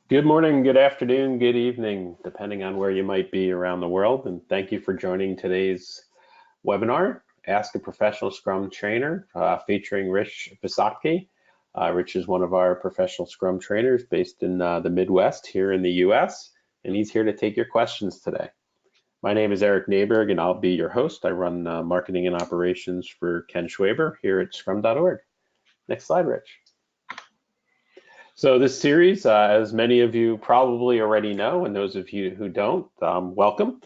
Good morning, good afternoon, good evening, depending on where you might be around the world. And thank you for joining today's webinar, Ask a Professional Scrum Trainer, featuring Rich Visotcky. Rich is one of our professional Scrum trainers based in the Midwest here in the US, and he's here to take your questions today. My name is Eric Naberg, and I'll be your host. I run marketing and operations for Ken Schwaber here at Scrum.org. Next slide, Rich. So this series, as many of you probably already know, and those of you who don't, welcome.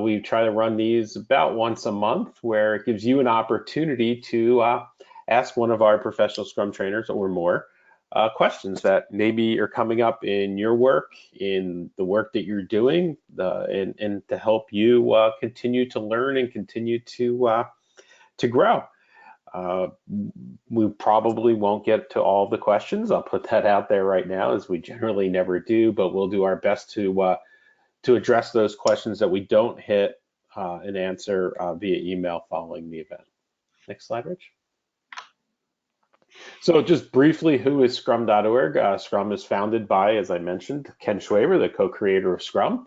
We try to run these about once a month, where it gives you an opportunity to ask one of our professional Scrum trainers or more questions that maybe are coming up in your work, in the work that you're doing, and to help you continue to learn and continue to grow. We probably won't get to all the questions. I'll put that out there right now, as we generally never do, but we'll do our best to address those questions that we don't hit and answer via email following the event. Next slide, Rich. So just briefly, who is Scrum.org? Scrum is founded by, as I mentioned, Ken Schwaber, the co-creator of Scrum.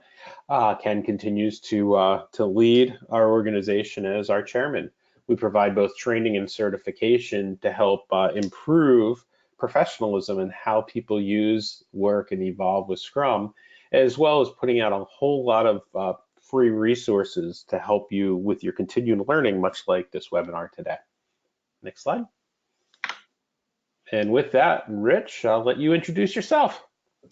Ken continues to lead our organization as our chairman. We provide both training and certification to help improve professionalism and how people use, work, and evolve with Scrum, as well as putting out a whole lot of free resources to help you with your continued learning, much like this webinar today. Next slide. And with that, Rich, I'll let you introduce yourself.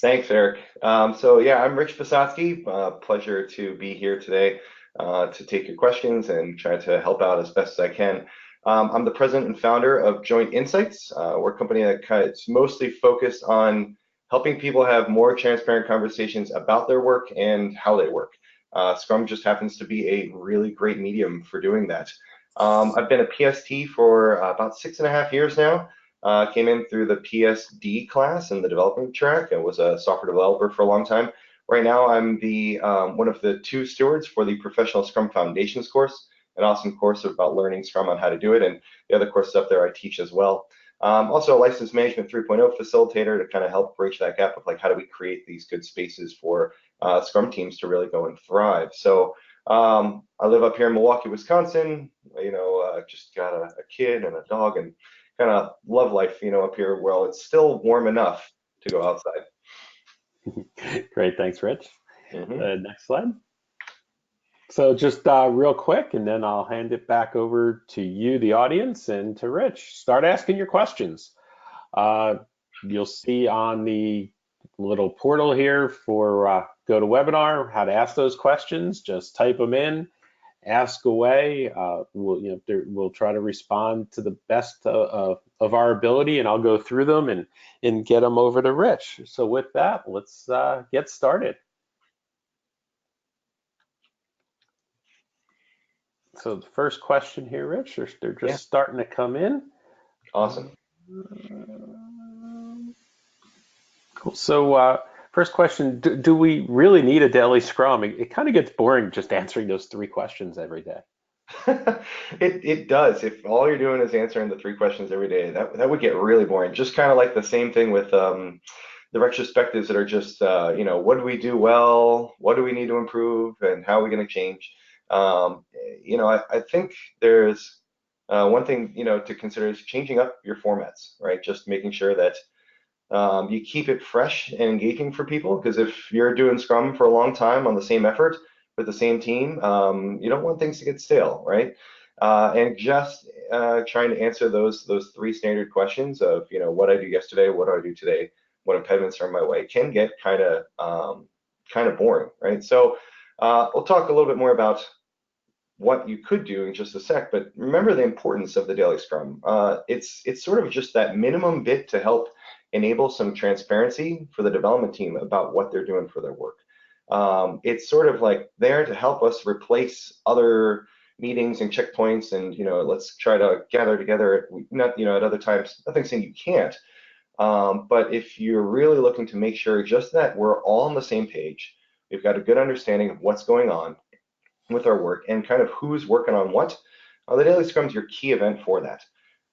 Thanks, Eric. So yeah, I'm Rich Visotcky. Pleasure to be here today to take your questions and try to help out as best as I can. I'm the president and founder of Joint Insights. We're a company that is mostly focused on helping people have more transparent conversations about their work and how they work. Scrum just happens to be a really great medium for doing that. I've been a PST for about 6.5 years now. Came in through the PSD class in the development track and was a software developer for a long time. Right now, I'm the one of the 2 stewards for the Professional Scrum Foundations course, an awesome course about learning Scrum on how to do it, and the other courses up there I teach as well. Also a License Management 3.0 facilitator to kind of help bridge that gap of like how do we create these good spaces for Scrum teams to really go and thrive. So I live up here in Milwaukee, Wisconsin. Just got a kid and a dog, and kind of love life, up here. Well, it's still warm enough to go outside. Great, thanks, Rich. Next slide. So just real quick, and then I'll hand it back over to you, the audience, and to Rich. Start asking your questions. You'll see on the little portal here for GoToWebinar how to ask those questions. Just type them in. Ask away. We'll try to respond to the best of our ability, and I'll go through them and get them over to Rich. So with that, let's get started. So the first question here, Rich, they're just starting to come in. Awesome. Cool. So first question, do we really need a daily Scrum? It kind of gets boring just answering those 3 questions every day. It does. If all you're doing is answering the 3 questions every day, that would get really boring. Just kind of like the same thing with the retrospectives that are just, what do we do well? What do we need to improve? And how are we going to change? I think there's one thing, to consider is changing up your formats, right? Just making sure that you keep it fresh and engaging for people, because if you're doing Scrum for a long time on the same effort with the same team, you don't want things to get stale, right? And just trying to answer those 3 standard questions of, what I do yesterday, what do I do today, what impediments are in my way, can get kind of boring, right? So we'll talk a little bit more about what you could do in just a sec, but remember the importance of the daily Scrum. It's sort of just that minimum bit to help enable some transparency for the development team about what they're doing for their work. It's sort of like there to help us replace other meetings and checkpoints, and let's try to gather together. Not at other times. Nothing saying you can't, but if you're really looking to make sure just that we're all on the same page, we've got a good understanding of what's going on with our work and kind of who's working on what, the daily Scrum is your key event for that.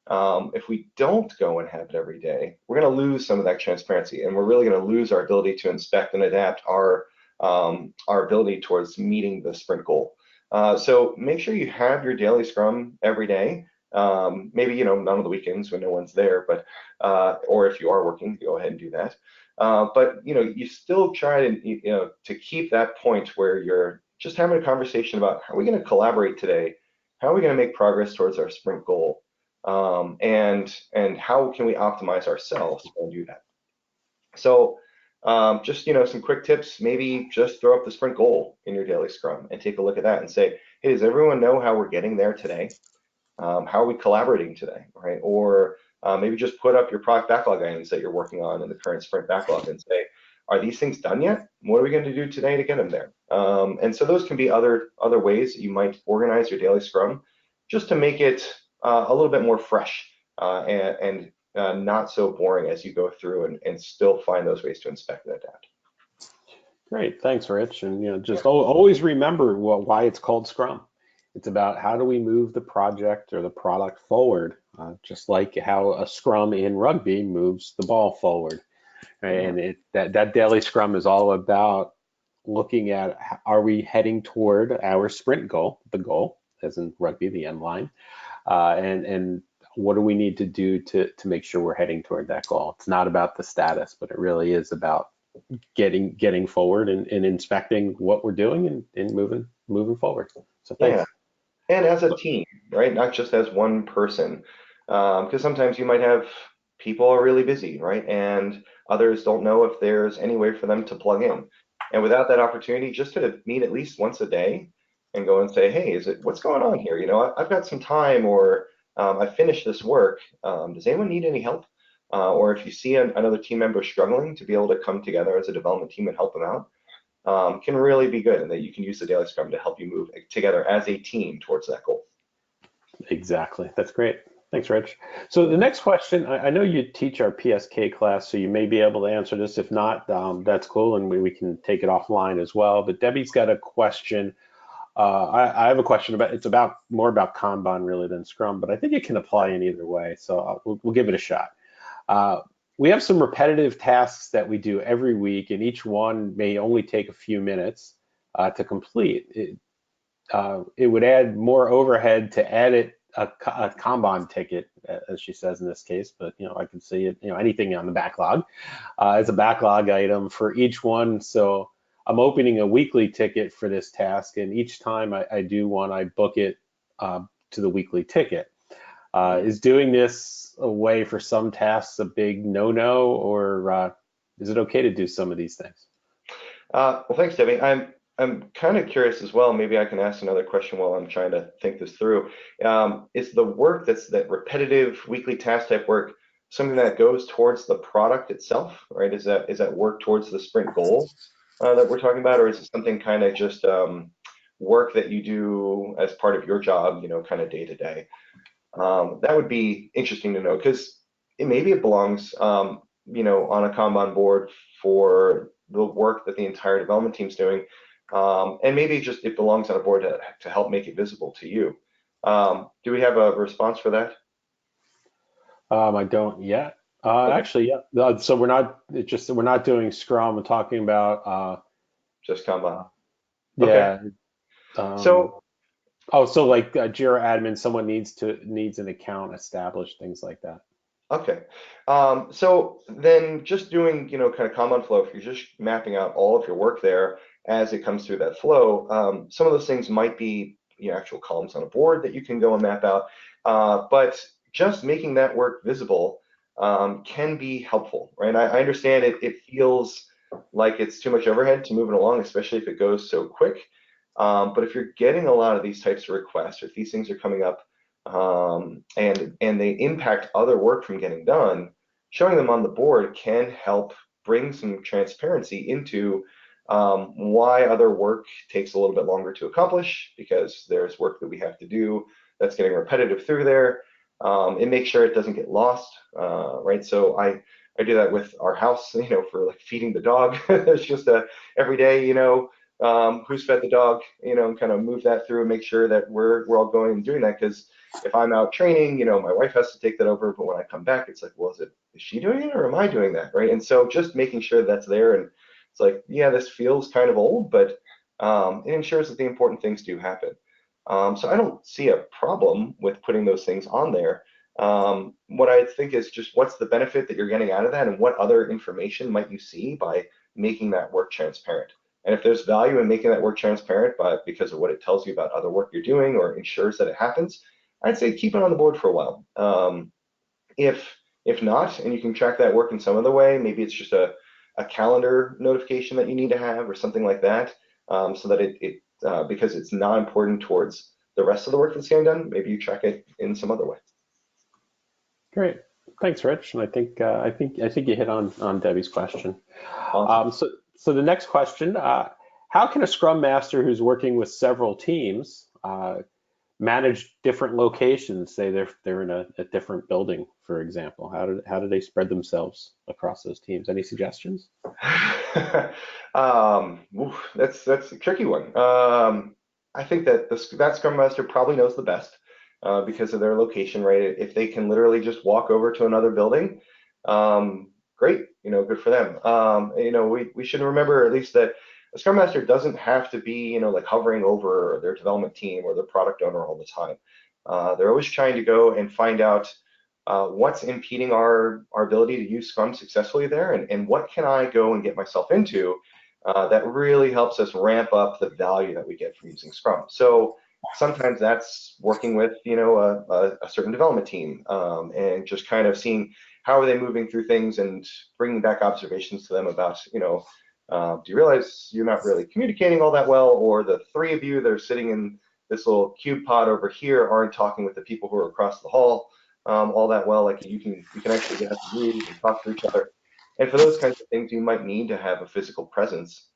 If we don't go and have it every day, we're going to lose some of that transparency, and we're really going to lose our ability to inspect and adapt our ability towards meeting the sprint goal. So make sure you have your daily scrum every day. Maybe, none of the weekends when no one's there, but or if you are working, go ahead and do that. But you still try to keep that point where you're just having a conversation about how are we going to collaborate today? How are we going to make progress towards our sprint goal? And how can we optimize ourselves and do that? So just some quick tips. Maybe just throw up the sprint goal in your daily scrum and take a look at that and say, hey, does everyone know how we're getting there today? How are we collaborating today, right? Or maybe just put up your product backlog items that you're working on in the current sprint backlog and say, are these things done yet? What are we going to do today to get them there? And so those can be other ways that you might organize your daily scrum just to make it a little bit more fresh and not so boring as you go through and still find those ways to inspect and adapt. Great, thanks, Rich. And just always remember why it's called Scrum. It's about how do we move the project or the product forward, just like how a scrum in rugby moves the ball forward. Right? And that daily scrum is all about looking at, are we heading toward our sprint goal, the goal, as in rugby, the end line, and what do we need to do to make sure we're heading toward that goal? It's not about the status, but it really is about getting forward and inspecting what we're doing and moving forward. So thanks. Yeah. And as a team, right? Not just as one person. Because sometimes you might have people are really busy, right? And others don't know if there's any way for them to plug in. And without that opportunity, just to meet at least once a day and go and say, hey, what's going on here? I've got some time, or I finished this work. Does anyone need any help? Or if you see another team member struggling, to be able to come together as a development team and help them out. Can really be good, and that you can use the daily scrum to help you move together as a team towards that goal. Exactly. That's great. Thanks, Rich. So the next question, I know you teach our PSK class, so you may be able to answer this. If not, that's cool, and we can take it offline as well. But Debbie's got a question. I have a question it's more about Kanban really than Scrum, but I think it can apply in either way. So we'll give it a shot. We have some repetitive tasks that we do every week, and each one may only take a few minutes to complete. It would add more overhead to edit a Kanban ticket, as she says in this case, but I can see it, anything on the backlog as a backlog item for each one. So I'm opening a weekly ticket for this task, and each time I do one, I book it to the weekly ticket. Is doing this a way for some tasks a big no-no, or is it okay to do some of these things? Well, thanks, Debbie. I'm kind of curious as well. Maybe I can ask another question while I'm trying to think this through. Is the work that repetitive weekly task type work something that goes towards the product itself, right? Is that work towards the sprint goal that we're talking about, or is it something kind of just work that you do as part of your job, kind of day to day? That would be interesting to know, because maybe it belongs, on a Kanban board for the work that the entire development team's doing. And maybe just it belongs on a board to help make it visible to you. Do we have a response for that? I don't yet. Okay. Actually, yeah. So we're not doing Scrum. We're talking about Just Kanban. Okay. yeah. So So like Jira admin, someone needs an account established, things like that. okay. So then just doing, kind of Kanban flow, if you're just mapping out all of your work there as it comes through that flow, some of those things might be actual columns on a board that you can go and map out. But just making that work visible can be helpful, right? I understand it feels like it's too much overhead to move it along, especially if it goes so quick. But if you're getting a lot of these types of requests, or if these things are coming up and they impact other work from getting done, showing them on the board can help bring some transparency into why other work takes a little bit longer to accomplish, because there's work that we have to do that's getting repetitive through there. And make sure it doesn't get lost, right? So I do that with our house, for like feeding the dog. It's just every day, who's fed the dog, and kind of move that through and make sure that we're all going and doing that. Because if I'm out training, my wife has to take that over. But when I come back, it's like, well, is she doing it or am I doing that, right? And so just making sure that's there, and it's like, yeah, this feels kind of old, but it ensures that the important things do happen. So I don't see a problem with putting those things on there. What I think is just what's the benefit that you're getting out of that, and what other information might you see by making that work transparent? And if there's value in making that work transparent, but because of what it tells you about other work you're doing or ensures that it happens, I'd say keep it on the board for a while. If not, and you can track that work in some other way, maybe it's just a calendar notification that you need to have or something like that, so that because it's not important towards the rest of the work that's getting done, maybe you track it in some other way. Great. Thanks, Rich. And I think you hit on Debbie's question. Awesome. So the next question, how can a Scrum Master who's working with several teams manage different locations? Say they're in a different building, for example. How do they spread themselves across those teams? Any suggestions? That's a tricky one. I think that that Scrum Master probably knows the best, because of their location, right? If they can literally just walk over to another building, great, good for them. We should remember at least that a Scrum Master doesn't have to be, like hovering over their development team or their product owner all the time. They're always trying to go and find out what's impeding our ability to use Scrum successfully there, and what can I go and get myself into that really helps us ramp up the value that we get from using Scrum. So sometimes that's working with a certain development team, and just kind of seeing how are they moving through things and bringing back observations to them about, do you realize you're not really communicating all that well, or the three of you that are sitting in this little cube pod over here aren't talking with the people who are across the hall all that well. Like you can actually get out to move and talk to each other. And for those kinds of things, you might need to have a physical presence,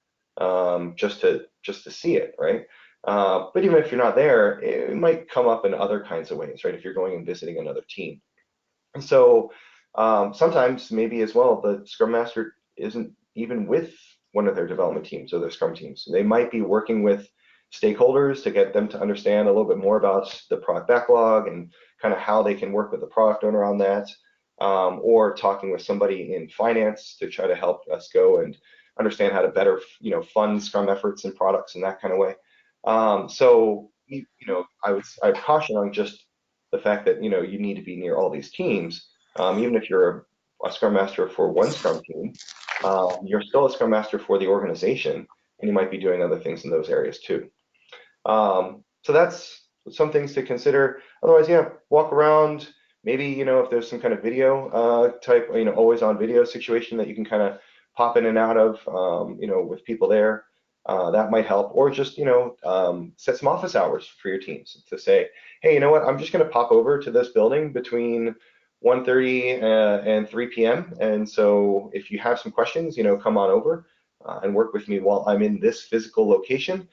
just to see it, right? But even if you're not there, it might come up in other kinds of ways, right? If you're going and visiting another team. And so sometimes maybe as well, the Scrum Master isn't even with one of their development teams or their Scrum teams. They might be working with stakeholders to get them to understand a little bit more about the product backlog and kind of how they can work with the product owner on that, or talking with somebody in finance to try to help us go and understand how to better, fund Scrum efforts and products in that kind of way. So, I'd caution on just the fact that, you need to be near all these teams. Even if you're a Scrum Master for one Scrum team, you're still a Scrum Master for the organization, and you might be doing other things in those areas too. So that's some things to consider. Otherwise, yeah, walk around. Maybe, if there's some kind of video type, always on video situation that you can kind of pop in and out of, with people there. That might help. Or just, set some office hours for your teams to say, hey, you know what, I'm just going to pop over to this building between 1:30 and 3 p.m. And so if you have some questions, come on over and work with me while I'm in this physical location,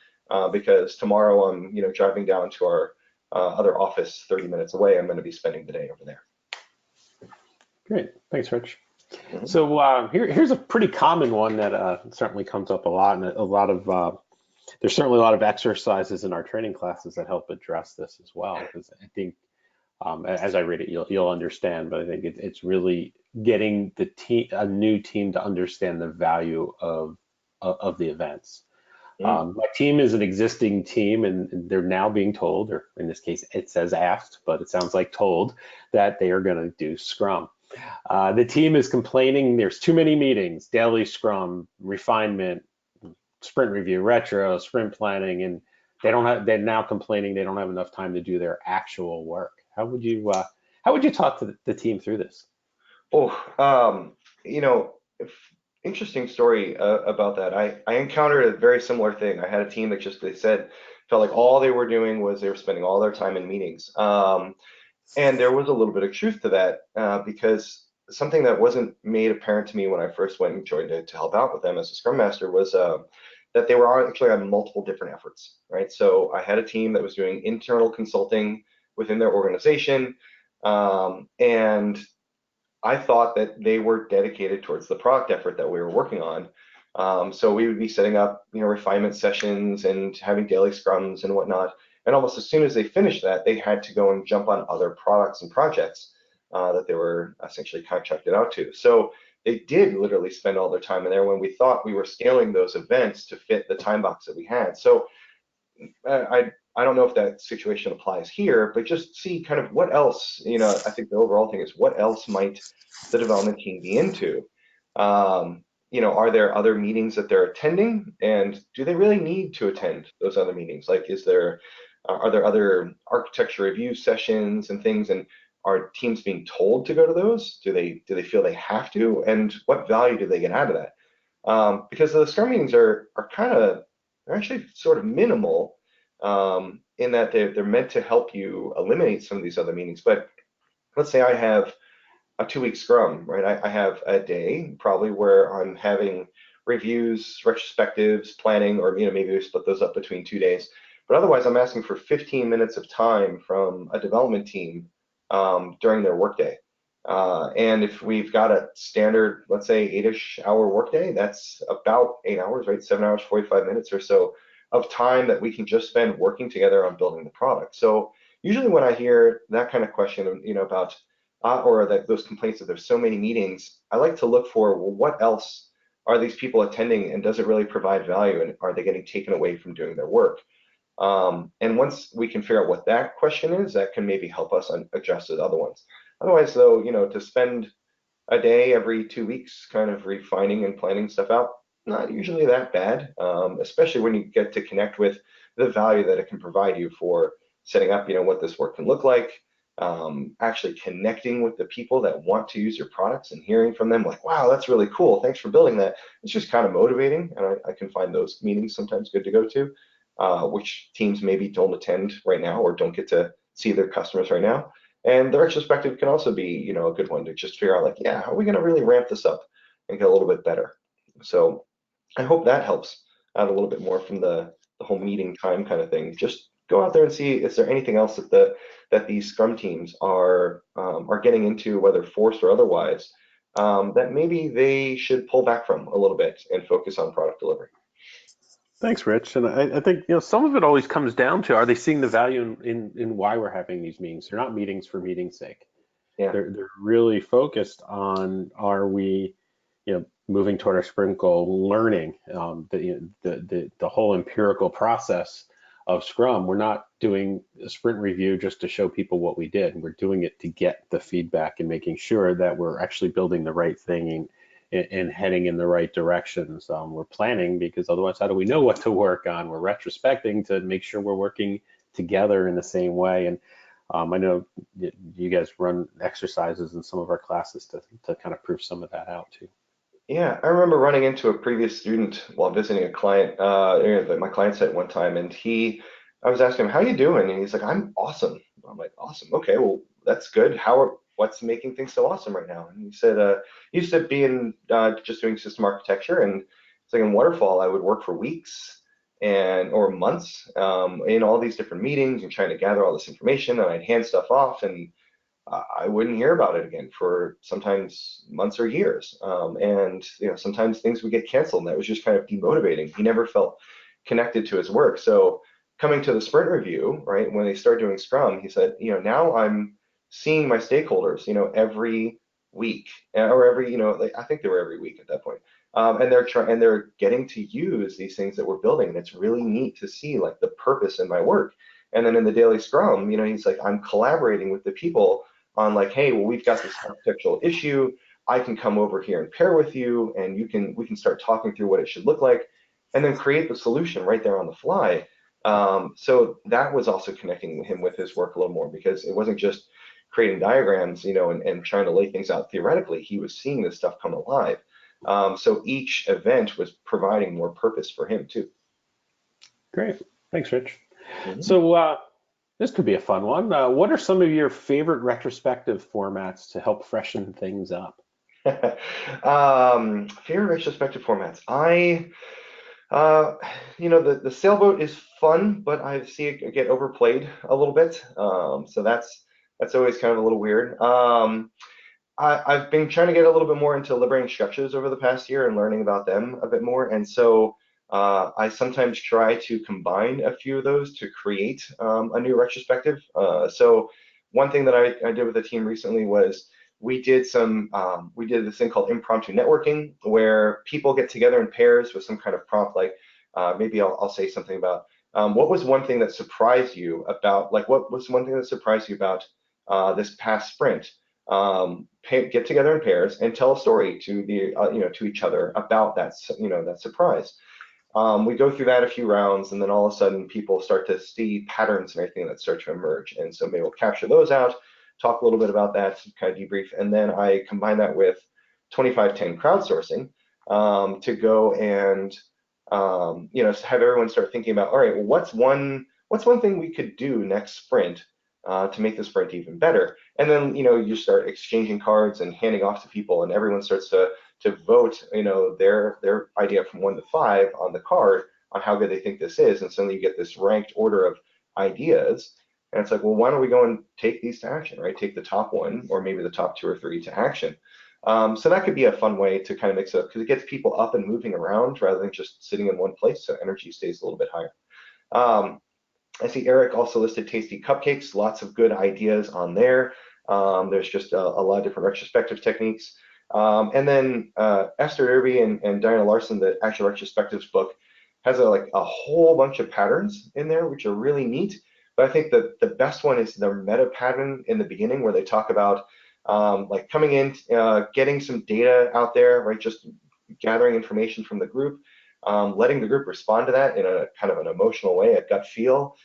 because tomorrow I'm, driving down to our other office 30 minutes away. I'm going to be spending the day over there. Great. Thanks, Rich. Mhm. So here's a pretty common one that certainly comes up a lot, and there's certainly a lot of exercises in our training classes that help address this as well. Because I think, as I read it, you'll understand. But I think it's really getting a new team to understand the value of the events. My team is an existing team, and they're now being told, or in this case, it says asked, but it sounds like told, that they are going to do Scrum. The team is complaining there's too many meetings, daily Scrum, refinement, sprint review, retro, sprint planning, and they're now complaining they don't have enough time to do their actual work. How would you talk to the team through this? Oh, if, interesting story about that. I encountered a very similar thing. I had a team that they said, felt like all they were doing was they were spending all their time in meetings. And there was a little bit of truth to that, because something that wasn't made apparent to me when I first went and joined to help out with them as a Scrum Master was that they were actually on multiple different efforts, right? So I had a team that was doing internal consulting within their organization, and I thought that they were dedicated towards the product effort that we were working on. So we would be setting up, refinement sessions and having daily scrums and whatnot. And almost as soon as they finished that, they had to go and jump on other products and projects that they were essentially contracted out to. So they did literally spend all their time in there when we thought we were scaling those events to fit the time box that we had. So I don't know if that situation applies here, but just see kind of what else, I think the overall thing is what else might the development team be into? Are there other meetings that they're attending, and do they really need to attend those other meetings? Like, are there other architecture review sessions and things, and are teams being told to go to those? Do they feel they have to, and what value do they get out of that? Because the Scrum meetings are kind of they're actually sort of minimal in that they're meant to help you eliminate some of these other meetings. But let's say I have a 2 week Scrum, right? I have a day probably where I'm having reviews, retrospectives, planning, or maybe we split those up between 2 days. But otherwise, I'm asking for 15 minutes of time from a development team during their workday. And if we've got a standard, let's say 8-ish hour workday, that's about 8 hours, right? 7 hours, 45 minutes or so of time that we can just spend working together on building the product. So usually when I hear that kind of question, about or that those complaints that there's so many meetings, I like to look for, well, what else are these people attending, and does it really provide value, and are they getting taken away from doing their work? And once we can figure out what that question is, that can maybe help us adjust the other ones. Otherwise, though, to spend a day every 2 weeks kind of refining and planning stuff out, not usually that bad, especially when you get to connect with the value that it can provide you for setting up, what this work can look like, actually connecting with the people that want to use your products and hearing from them like, wow, that's really cool. Thanks for building that. It's just kind of motivating. And I can find those meetings sometimes good to go to, which teams maybe don't attend right now or don't get to see their customers right now. And the retrospective can also be, a good one to just figure out like, yeah, how are we going to really ramp this up and get a little bit better? So I hope that helps out a little bit more from the whole meeting time kind of thing. Just go out there and see, is there anything else that these Scrum teams are getting into, whether forced or otherwise, that maybe they should pull back from a little bit and focus on product delivery. Thanks, Rich. And I think some of it always comes down to, are they seeing the value in why we're having these meetings? They're not meetings for meeting's sake. Yeah. They're really focused on, are we moving toward our sprint goal, learning the whole empirical process of Scrum. We're not doing a sprint review just to show people what we did. We're doing it to get the feedback and making sure that we're actually building the right thing and heading in the right directions. We're planning, because otherwise, how do we know what to work on? We're retrospecting to make sure we're working together in the same way. And I know you guys run exercises in some of our classes to kind of prove some of that out too. Yeah, I remember running into a previous student while visiting a client, my client site one time, and I was asking him, "How you doing?" And he's like, "I'm awesome." I'm like, "Awesome. Okay, well, that's good. What's making things so awesome right now?" And he said, he used to be in just doing system architecture, and it's like in Waterfall, I would work for weeks or months in all these different meetings and trying to gather all this information, and I'd hand stuff off, and I wouldn't hear about it again for sometimes months or years. And sometimes things would get canceled, and that was just kind of demotivating. He never felt connected to his work. So coming to the sprint review, right, when they start doing Scrum, he said, now I'm seeing my stakeholders, every week or every, like, I think they were every week at that point. And they're getting to use these things that we're building, and it's really neat to see like the purpose in my work. And then in the daily Scrum, he's like, I'm collaborating with the people on like, hey, well, we've got this architectural issue. I can come over here and pair with you, and we can start talking through what it should look like, and then create the solution right there on the fly. So that was also connecting him with his work a little more, because it wasn't just creating diagrams, and trying to lay things out theoretically. He was seeing this stuff come alive. So each event was providing more purpose for him too. Great. Thanks, Rich. Mhm. So this could be a fun one. What are some of your favorite retrospective formats to help freshen things up? Favorite retrospective formats. The sailboat is fun, but I see it get overplayed a little bit. So that's always kind of a little weird. I've been trying to get a little bit more into liberating structures over the past year and learning about them a bit more. And so I sometimes try to combine a few of those to create a new retrospective. So one thing that I did with the team recently was we did this thing called impromptu networking, where people get together in pairs with some kind of prompt, like maybe I'll say something about what was one thing that surprised you about, like what was one thing that surprised you about this past sprint? Get together in pairs and tell a story to the to each other about that that surprise. We go through that a few rounds, and then all of a sudden people start to see patterns and everything that start to emerge. And so maybe we'll capture those out, talk a little bit about that, kind of debrief, and then I combine that with 2510 crowdsourcing to go and have everyone start thinking about, all right, well, what's one thing we could do next sprint to make the sprint even better? And then you start exchanging cards and handing off to people, and everyone starts to vote their idea from 1 to 5 on the card on how good they think this is, and suddenly you get this ranked order of ideas. And it's like, well, why don't we go and take these to action, right? Take the top one or maybe the top 2 or 3 to action. So that could be a fun way to kind of mix it up, because it gets people up and moving around rather than just sitting in one place, so energy stays a little bit higher. I see Eric also listed tasty cupcakes, lots of good ideas on there. There's just a lot of different retrospective techniques. And then Esther Irby and Diana Larson, the Actual Retrospectives book, has a whole bunch of patterns in there, which are really neat. But I think that the best one is the meta pattern in the beginning, where they talk about like coming in, getting some data out there, right? Just gathering information from the group, letting the group respond to that in a kind of an emotional way, a gut feel,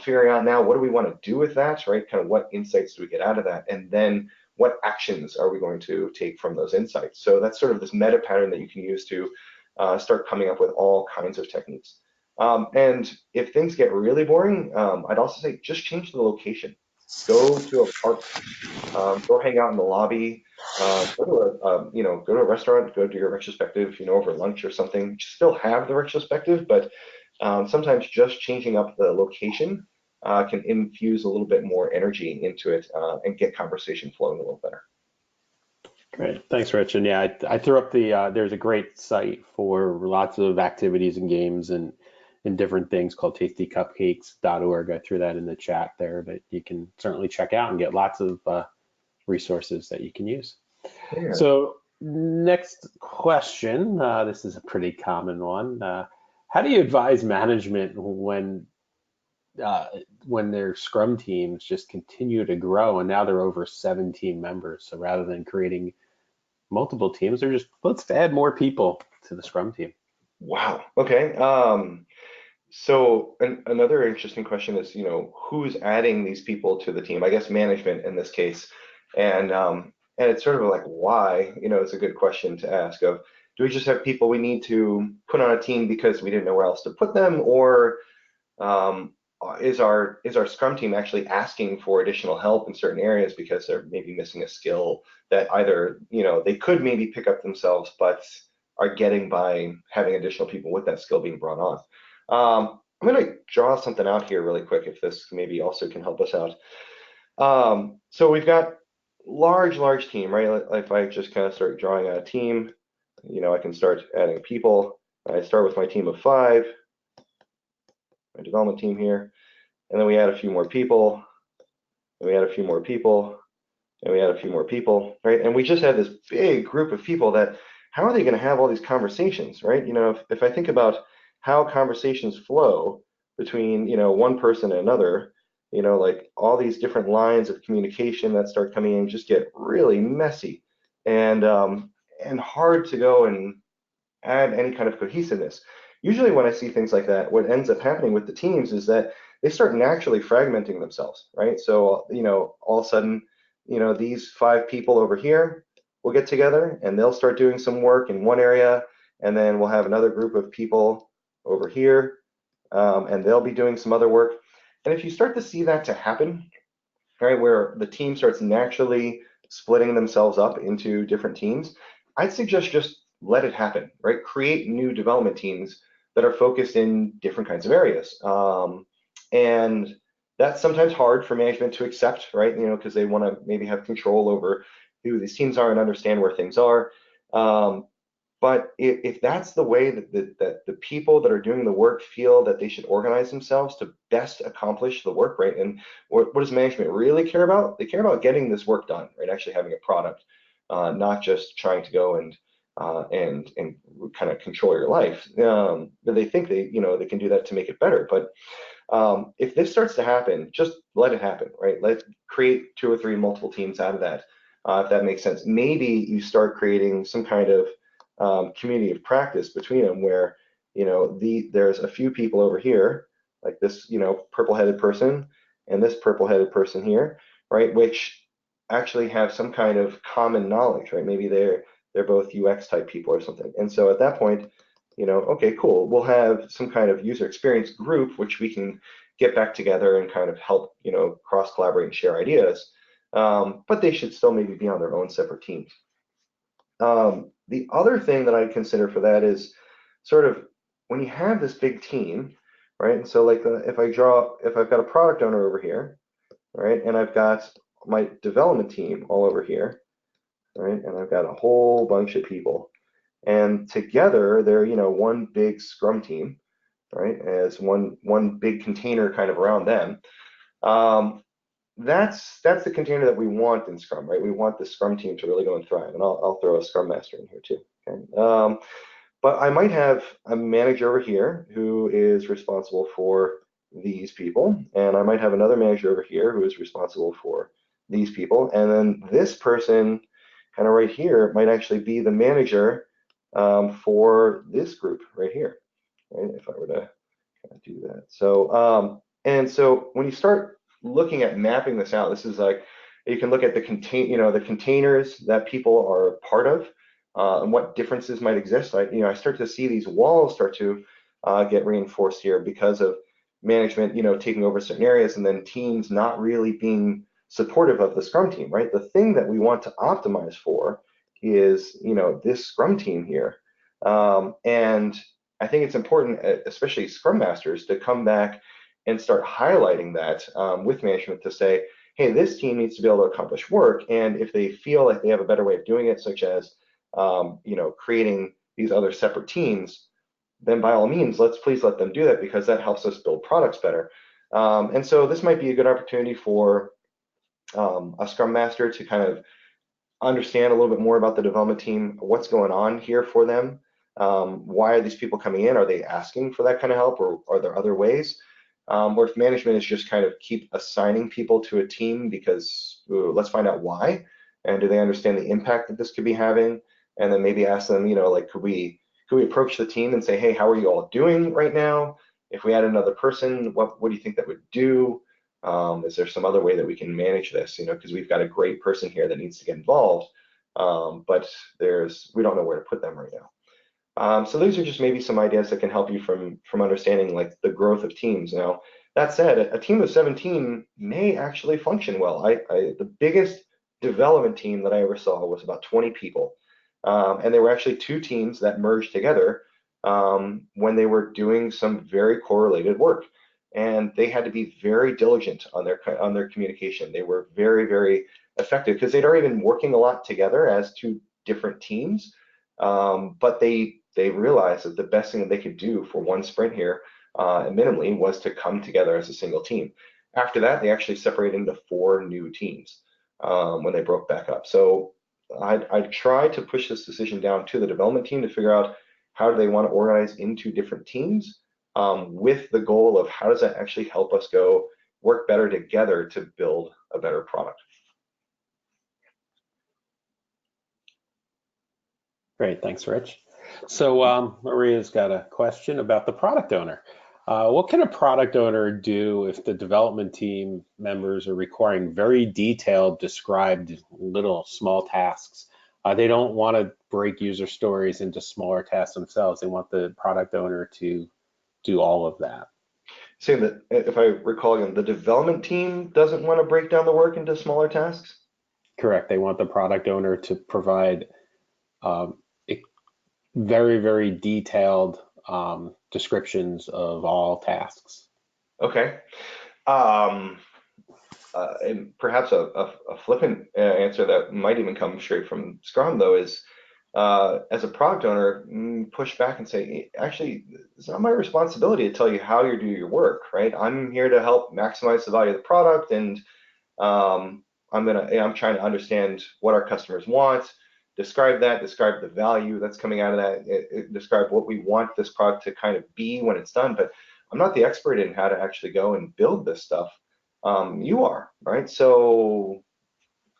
figuring out now what do we want to do with that, right? Kind of what insights do we get out of that? And then what actions are we going to take from those insights? So that's sort of this meta pattern that you can use to start coming up with all kinds of techniques. And if things get really boring, I'd also say just change the location. Go to a park, go hang out in the lobby, go to a restaurant, go do your retrospective, over lunch or something. Still have the retrospective, but sometimes just changing up the location can infuse a little bit more energy into it and get conversation flowing a little better. Great, thanks, Rich. And yeah, I threw up there's a great site for lots of activities and games and different things called tastycupcakes.org. I threw that in the chat there, that you can certainly check out and get lots of resources that you can use. Yeah. So next question, this is a pretty common one. How do you advise management when their Scrum teams just continue to grow, and now they're over 17 members? So rather than creating multiple teams, they're just, let's add more people to the Scrum team. Wow. Okay. So another interesting question is, who's adding these people to the team? I guess management in this case, and it's sort of like why. It's a good question to ask. Of, do we just have people we need to put on a team because we didn't know where else to put them, or is our Scrum team actually asking for additional help in certain areas because they're maybe missing a skill that either they could maybe pick up themselves, but are getting by having additional people with that skill being brought on. I'm going to draw something out here really quick, if this maybe also can help us out. So we've got large team, right? If I just kind of start drawing a team, I can start adding people. I start with my team of 5, my development team here, and then we add a few more people, and we add a few more people, and we add a few more people, right? And we just had this big group of people that, how are they going to have all these conversations, right? If I think about how conversations flow between one person and another, like all these different lines of communication that start coming in just get really messy and hard to go and add any kind of cohesiveness. Usually when I see things like that, what ends up happening with the teams is that they start naturally fragmenting themselves, right? So all of a sudden these 5 people over here will get together and they'll start doing some work in one area, and then we'll have another group of people over here, and they'll be doing some other work. And if you start to see that to happen, right, where the team starts naturally splitting themselves up into different teams, I'd suggest just let it happen, right? Create new development teams that are focused in different kinds of areas. And that's sometimes hard for management to accept, right? Because they want to maybe have control over who these teams are and understand where things are. But if that's the way that the people that are doing the work feel that they should organize themselves to best accomplish the work, right? And what does management really care about? They care about getting this work done, right? Actually having a product, not just trying to go and kind of control your life. But they think they can do that to make it better. But if this starts to happen, just let it happen, right? Let's create 2 or 3 multiple teams out of that, if that makes sense. Maybe you start creating some kind of community of practice between them where, there's a few people over here, like this, purple-headed person and this purple-headed person here, right? Which actually have some kind of common knowledge, right? Maybe they're both UX type people or something. And so at that point, okay, cool. We'll have some kind of user experience group, which we can get back together and kind of help, cross collaborate and share ideas. But they should still maybe be on their own separate teams. The other thing that I'd consider for that is sort of when you have this big team, right? And so like if I've got a product owner over here, right? And I've got my development team all over here, right? And I've got a whole bunch of people. And together they're, one big Scrum team, right? As one big container kind of around them. That's the container that we want in Scrum, right? We want the Scrum team to really go and thrive. And I'll throw a Scrum Master in here too. Okay. But I might have a manager over here who is responsible for these people, and I might have another manager over here who is responsible for these people, and then this person kind of right here might actually be the manager for this group right here, right? If I were to kind of do that. So, and so when you start looking at mapping this out, this is like, you can look at the containers that people are part of, and what differences might exist. I start to see these walls start to get reinforced here because of management, taking over certain areas, and then teams not really being supportive of the Scrum team, right? The thing that we want to optimize for is, this Scrum team here. And I think it's important, especially Scrum Masters, to come back and start highlighting that with management to say, hey, this team needs to be able to accomplish work. And if they feel like they have a better way of doing it, such as creating these other separate teams, then by all means, please let them do that, because that helps us build products better. And so this might be a good opportunity for a Scrum Master to kind of understand a little bit more about the development team, what's going on here for them. Why are these people coming in? Are they asking for that kind of help, or are there other ways? Or if management is just kind of keep assigning people to a team because let's find out why, and do they understand the impact that this could be having, and then maybe ask them, like, could we approach the team and say, hey, how are you all doing right now? If we add another person, what do you think that would do? Is there some other way that we can manage this? Because we've got a great person here that needs to get involved, but we don't know where to put them right now. So those are just maybe some ideas that can help you from understanding like the growth of teams. Now, that said, a team of 17 may actually function well. The biggest development team that I ever saw was about 20 people. And there were actually 2 teams that merged together when they were doing some very correlated work. And they had to be very diligent on their communication. They were very, very effective because they'd already been working a lot together as 2 different teams. But they realized that the best thing that they could do for one sprint here, minimally, was to come together as a single team. After that, they actually separated into 4 new teams when they broke back up. So I'd try to push this decision down to the development team to figure out how do they want to organize into different teams, with the goal of how does that actually help us go work better together to build a better product. Great, thanks, Rich. So Maria's got a question about the product owner. What can a product owner do if the development team members are requiring very detailed, described little small tasks? They don't want to break user stories into smaller tasks themselves. They want the product owner to do all of that. Saying that, if I recall again, the development team doesn't want to break down the work into smaller tasks? Correct. They want the product owner to provide very, very detailed descriptions of all tasks. Okay. Um, and perhaps a flippant answer that might even come straight from Scrum though is as a product owner, push back and say, actually, it's not my responsibility to tell you how you do your work, right? I'm here to help maximize the value of the product, and I'm trying to understand what our customers want, describe that, describe the value that's coming out of that, describe what we want this product to kind of be when it's done. But I'm not the expert in how to actually go and build this stuff. You are, right? So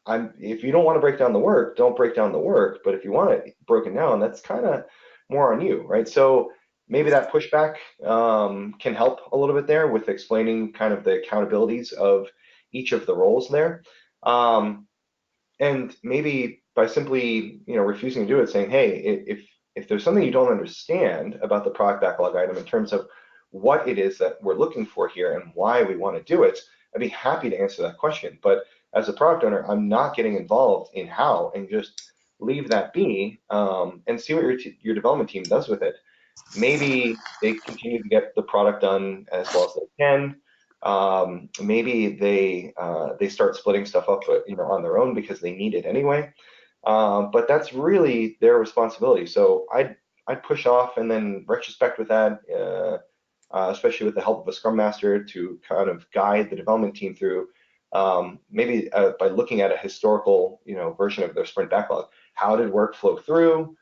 if you don't want to break down the work, don't break down the work. But if you want it broken down, that's kind of more on you, right? So maybe that pushback can help a little bit there with explaining kind of the accountabilities of each of the roles there. And maybe by simply, refusing to do it, saying, hey, if there's something you don't understand about the product backlog item in terms of what it is that we're looking for here and why we want to do it, I'd be happy to answer that question. But as a product owner, I'm not getting involved in how, and just leave that be, and see what your development team does with it. Maybe they continue to get the product done as well as they can. Maybe they start splitting stuff up, on their own because they need it anyway. But that's really their responsibility. So I'd push off and then retrospect with that, especially with the help of a Scrum Master to kind of guide the development team through, maybe by looking at a historical, version of their sprint backlog. How did work flow through?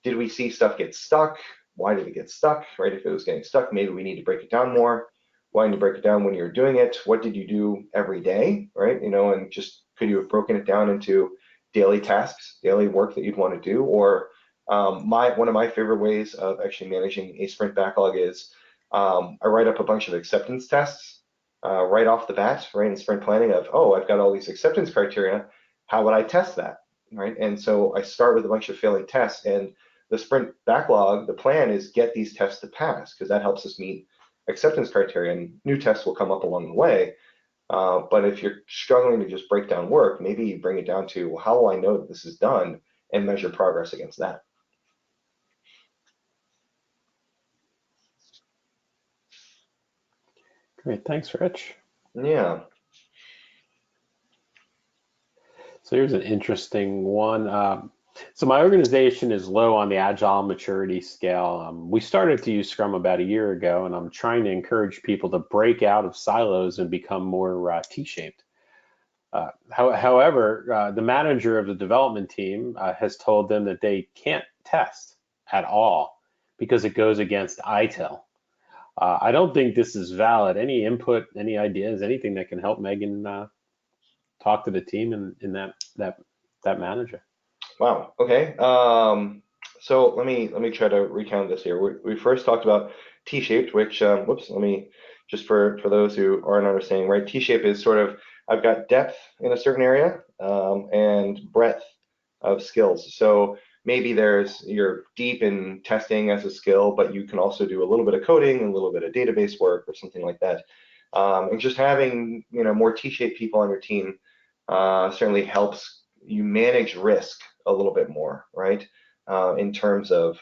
Did we see stuff get stuck? Why did it get stuck, right? If it was getting stuck, maybe we need to break it down more. Why did you break it down when you're doing it? What did you do every day, right? And just could you have broken it down into daily tasks, daily work that you'd want to do? Or one of my favorite ways of actually managing a sprint backlog is I write up a bunch of acceptance tests right off the bat, right, in sprint planning of, oh, I've got all these acceptance criteria. How would I test that, right? And so I start with a bunch of failing tests, and the sprint backlog, the plan is get these tests to pass, because that helps us meet acceptance criteria, and new tests will come up along the way. But if you're struggling to just break down work, maybe you bring it down to, well, how will I know that this is done, and measure progress against that. Great, thanks, Rich. Yeah. So here's an interesting one. So my organization is low on the agile maturity scale. We started to use Scrum about a year ago, and I'm trying to encourage people to break out of silos and become more T-shaped. However, the manager of the development team has told them that they can't test at all because it goes against ITIL. I don't think this is valid. Any input, any ideas, anything that can help Megan talk to the team in that manager? Wow. Okay. So let me try to recount this here. We first talked about T-shaped, which whoops, let me just for those who aren't understanding, right? T-shape is sort of, I've got depth in a certain area, and breadth of skills. So maybe you're deep in testing as a skill, but you can also do a little bit of coding and a little bit of database work or something like that. And just having more T-shaped people on your team certainly helps you manage risk a little bit more, right? In terms of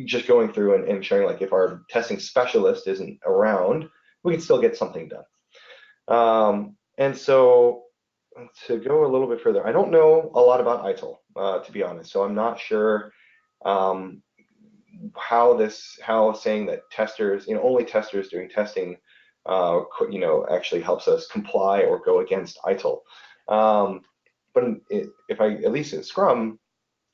just going through and showing, like, if our testing specialist isn't around, we can still get something done. And so to go a little bit further, I don't know a lot about ITIL, to be honest. So I'm not sure how saying that testers, only testers doing testing, actually helps us comply or go against ITIL. But if I, at least in Scrum,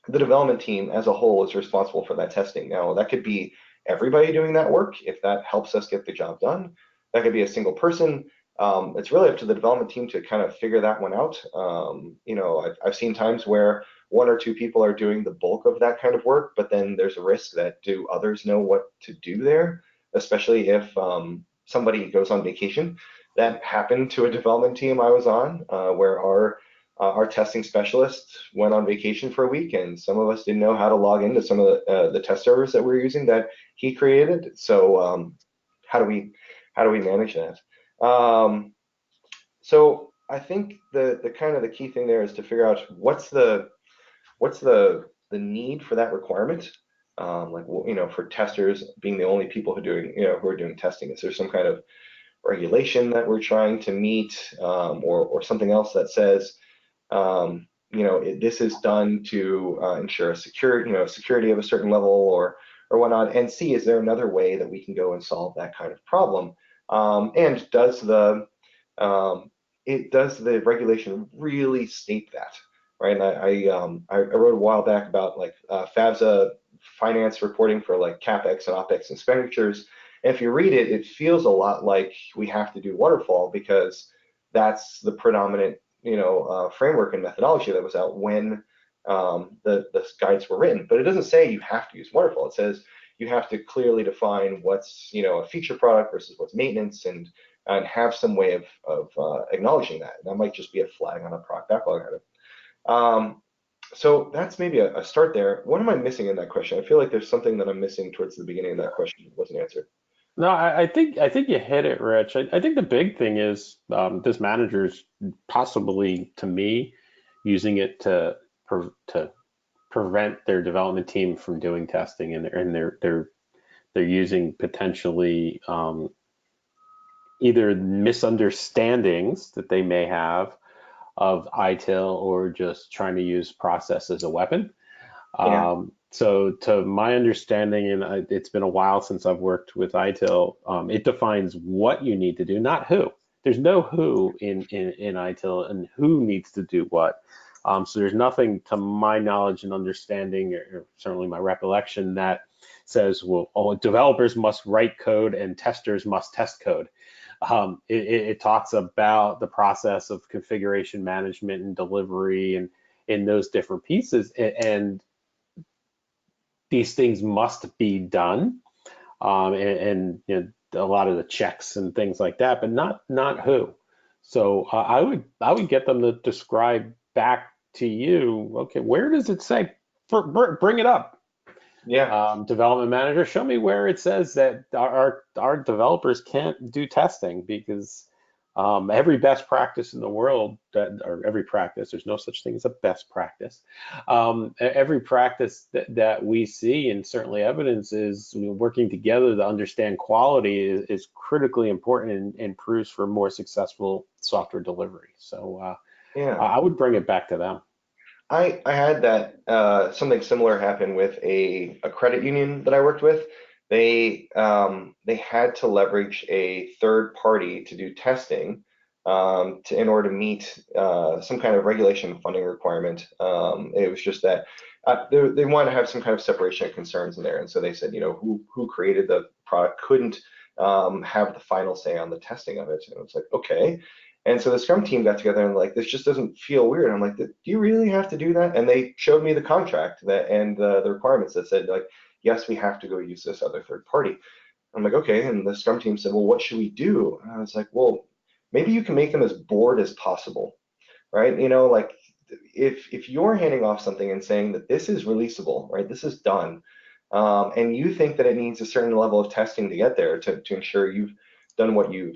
the development team as a whole is responsible for that testing. Now, that could be everybody doing that work if that helps us get the job done. That could be a single person. It's really up to the development team to kind of figure that one out. I've seen times where one or two people are doing the bulk of that kind of work, but then there's a risk that, do others know what to do there, especially if somebody goes on vacation. That happened to a development team I was on, where our testing specialist went on vacation for a week, and some of us didn't know how to log into some of the test servers that we were using that he created. So how do we manage that? So I think the kind of the key thing there is to figure out what's the need for that requirement. For testers being the only people who are doing testing. Is there some kind of regulation that we're trying to meet, or something else that says, this is done to ensure a security of a certain level or whatnot, and see, is there another way that we can go and solve that kind of problem? And does the regulation really state that, right? And I wrote a while back about like FAFSA finance reporting for like CapEx and OpEx expenditures. And if you read it, it feels a lot like we have to do waterfall because that's the predominant framework and methodology that was out when the guides were written. But it doesn't say you have to use waterfall. It says you have to clearly define what's a feature product versus what's maintenance, and have some way of acknowledging that. That might just be a flag on a product backlog item. So that's maybe a start there. What am I missing in that question? I feel like there's something that I'm missing towards the beginning of that question that wasn't answered. No, I think you hit it, Rich. I think the big thing is this manager's possibly, to me, using it to prevent their development team from doing testing, and they're using potentially either misunderstandings that they may have of ITIL, or just trying to use process as a weapon. Yeah. So to my understanding, and it's been a while since I've worked with ITIL, it defines what you need to do, not who. There's no who in ITIL, and who needs to do what. So there's nothing, to my knowledge and understanding, or certainly my recollection, that says, well, developers must write code and testers must test code. It talks about the process of configuration management and delivery, and in those different pieces, and these things must be done, and a lot of the checks and things like that, but not who. So I would get them to describe back to you. Okay, where does it say? Bring it up. Yeah. Development manager, show me where it says that our developers can't do testing, because every best practice in the world, or every practice, there's no such thing as a best practice. Every practice that we see, and certainly evidence, is working together to understand quality is critically important, and improves for more successful software delivery. So Yeah. I would bring it back to them. I had that something similar happen with a credit union that I worked with. They had to leverage a third party to do testing, in order to meet some kind of regulation funding requirement. It was just that they wanted to have some kind of separation of concerns in there, and so they said, who created the product couldn't have the final say on the testing of it. And it was like, okay. And so the Scrum team got together and like, this just doesn't feel weird. I'm like, do you really have to do that? And they showed me the contract and the requirements that said like, yes, we have to go use this other third party. I'm like, okay. And the Scrum team said, well, what should we do? And I was like, well, maybe you can make them as bored as possible, right? Like if you're handing off something and saying that this is releasable, right? This is done, and you think that it needs a certain level of testing to get there to ensure you've done what you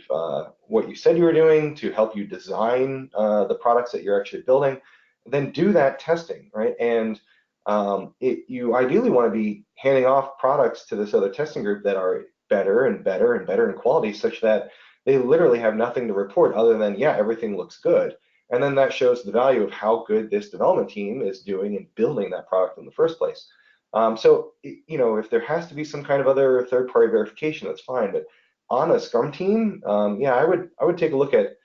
said you were doing to help you design the products that you're actually building, then do that testing, right? And you ideally want to be handing off products to this other testing group that are better and better and better in quality, such that they literally have nothing to report other than, yeah, everything looks good. And then that shows the value of how good this development team is doing in building that product in the first place. So, if there has to be some kind of other third-party verification, that's fine. But on a Scrum team, yeah, I would take a look at,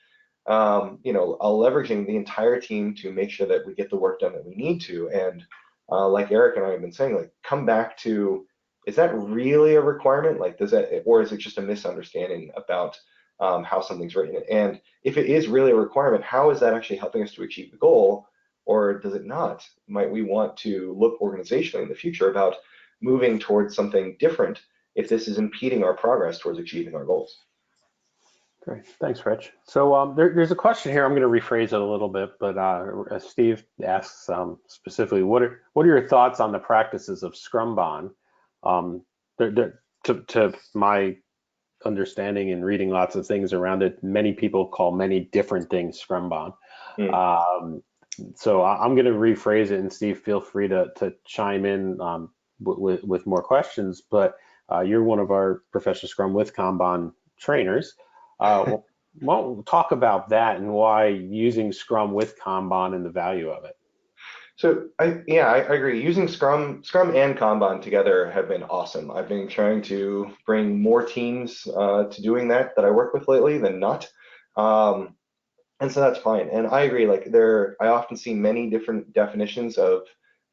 leveraging the entire team to make sure that we get the work done that we need to. And like Eric and I have been saying, like, come back to, is that really a requirement? Like, or is it just a misunderstanding about how something's written? And if it is really a requirement, how is that actually helping us to achieve the goal? Or does it not? Might we want to look organizationally in the future about moving towards something different if this is impeding our progress towards achieving our goals? Great, thanks, Rich. So there's a question here. I'm going to rephrase it a little bit, but Steve asks specifically, what are your thoughts on the practices of Scrumban? To my understanding and reading lots of things around it, many people call many different things Scrumban. Hmm. So I'm going to rephrase it, and Steve, feel free to chime in with more questions. But you're one of our Professional Scrum with Kanban trainers. Well, we'll talk about that and why using Scrum with Kanban and the value of it. So I agree. Using Scrum and Kanban together have been awesome. I've been trying to bring more teams to doing that I work with lately than not. Um, and so that's fine. And I agree, like I often see many different definitions of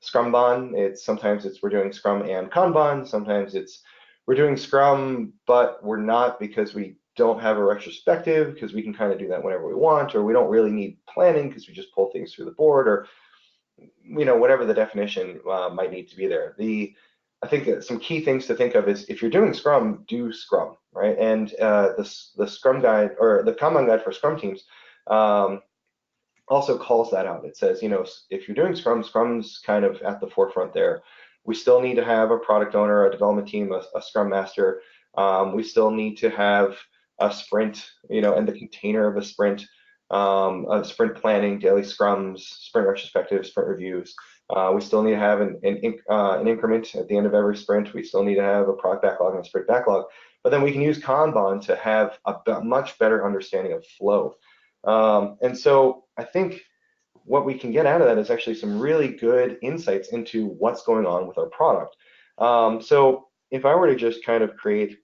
Scrumban. Sometimes it's we're doing Scrum and Kanban, sometimes it's we're doing Scrum, but we're not because we don't have a retrospective, because we can kind of do that whenever we want, or we don't really need planning because we just pull things through the board, or whatever the definition might need to be there. I think that some key things to think of is if you're doing Scrum, do Scrum, right? And the Scrum guide or the Kanban guide for Scrum teams also calls that out. It says, if you're doing Scrum, Scrum's kind of at the forefront there. We still need to have a product owner, a development team, a Scrum Master. We still need to have a sprint, and the container of a sprint planning, daily scrums, sprint retrospectives, sprint reviews. We still need to have an increment at the end of every sprint. We still need to have a product backlog and a sprint backlog. But then we can use Kanban to have a much better understanding of flow. And so I think what we can get out of that is actually some really good insights into what's going on with our product. So if I were to just kind of create,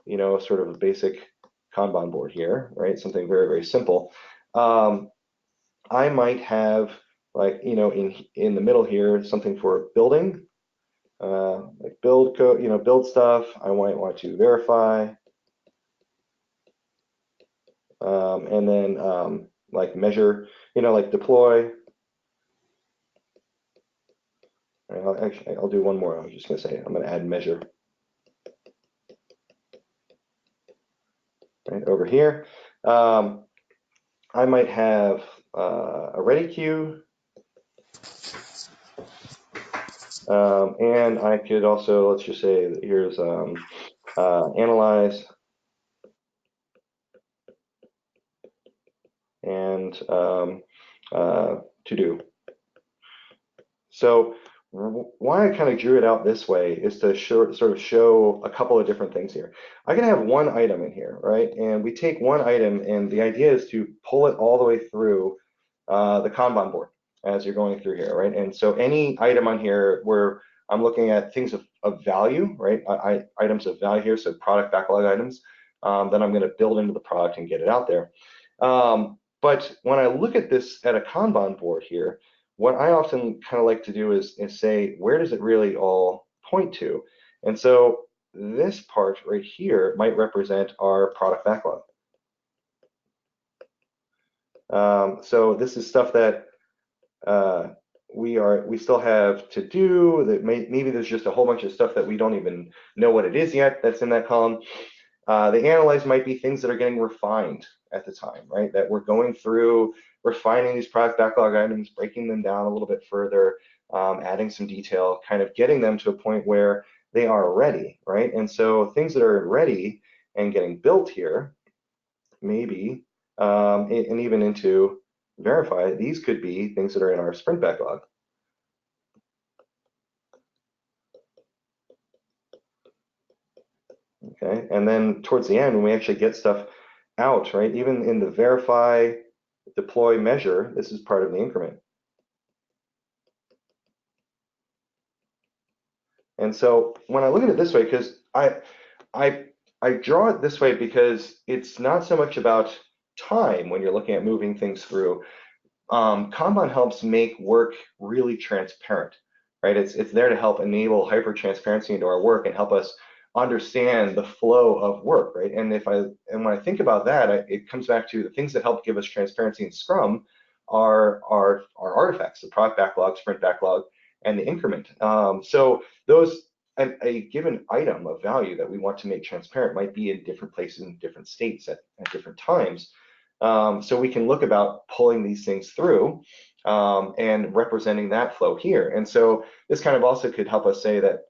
sort of a basic Kanban board here, right? Something very, very simple. I might have like, in the middle here, something for building, like build code, build stuff. I might want to verify. And then like measure, like deploy. I'll do one more. I was just going to say, I'm going to add measure. Right over here. I might have a ready queue. And I could also, let's just say, here's analyze. And to do. So why I kind of drew it out this way is to sort of show a couple of different things here. I can have one item in here, right? And we take one item, and the idea is to pull it all the way through the Kanban board as you're going through here, right? And so any item on here where I'm looking at things of value, right? Items of value here, so product backlog items, then I'm going to build into the product and get it out there. But when I look at this at a Kanban board here, what I often kind of like to do is say, where does it really all point to? And so this part right here might represent our product backlog. So this is stuff that we still have to do. That maybe there's just a whole bunch of stuff that we don't even know what it is yet that's in that column. The analyze might be things that are getting refined at the time, right? That we're going through, refining these product backlog items, breaking them down a little bit further, adding some detail, kind of getting them to a point where they are ready, right? And so things that are ready and getting built here, maybe, and even into verify, these could be things that are in our sprint backlog. Okay, and then towards the end, when we actually get stuff out, right, even in the verify, deploy, measure, this is part of the increment. And so when I look at it this way, because I draw it this way because it's not so much about time when you're looking at moving things through. Kanban helps make work really transparent, right? It's there to help enable hyper transparency into our work and help us understand the flow of work, right? And when I think about that, it comes back to the things that help give us transparency in Scrum are artifacts, the product backlog, sprint backlog, and the increment. So those a given item of value that we want to make transparent might be in different places in different states at different times. So we can look about pulling these things through and representing that flow here. And so this kind of also could help us say that,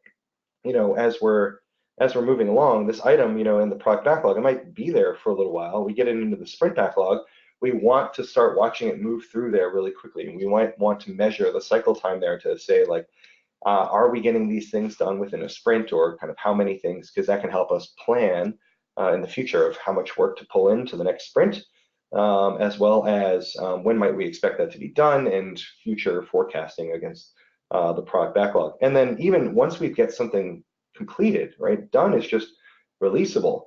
as we're moving along, this item, in the product backlog, it might be there for a little while. We get it into the sprint backlog. We want to start watching it move through there really quickly. And we might want to measure the cycle time there to say, like, are we getting these things done within a sprint, or kind of how many things, because that can help us plan in the future of how much work to pull into the next sprint, as well as when might we expect that to be done and future forecasting against the product backlog. And then even once we get something completed, right, done is just releasable.